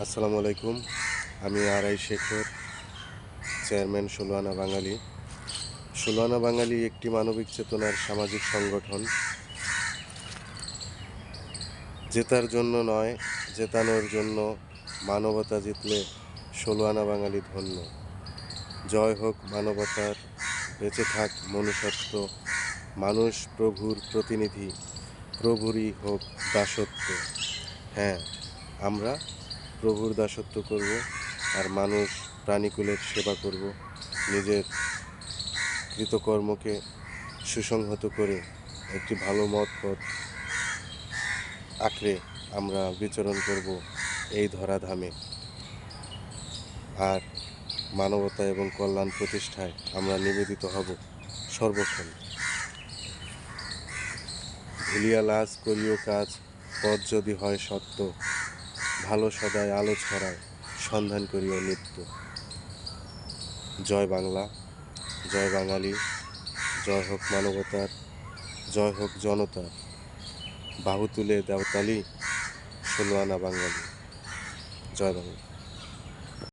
আসসালামু আলাইকুম। আমি আরআই শেখর, চেয়ারম্যান ষোলো আনা বাঙালি। ষোলো আনা বাঙালি একটি মানবিক চেতনার সামাজিক সংগঠন। জেতার জন্য নয়, জেতানোর জন্য। মানবতা জিতলে ষোলো আনা বাঙালি ধন্য। জয় হোক মানবতার, বেঁচে থাক মনুষ্যত্ব। মানুষ প্রভুর প্রতিনিধি, প্রভুরই হোক দাসত্ব। হ্যাঁ, আমরা প্রভুর দাসত্ব করব, আর মানুষ প্রাণীকুলের সেবা করব। নিজের কৃতকর্মকে সুসংহত করে একটি ভালো পথ আঁকড়ে আমরা বিচরণ করব এই ধরাধামে। আর মানবতা এবং কল্যাণ প্রতিষ্ঠায় আমরা নিবেদিত হব সর্বক্ষণ। ভুলিয়া লাজ করিও কাজ, পথ যদি হয় সত্য। ভালো সদায় আলো ছড়ায়, সন্ধান করিও নিত্য। জয় বাংলা, জয় বাঙালি, জয় হোক মানবতার, জয় হোক জনতার। বাহু তুলে দেও তালি, ষোলো আনা বাঙালি। জয় বাংলা।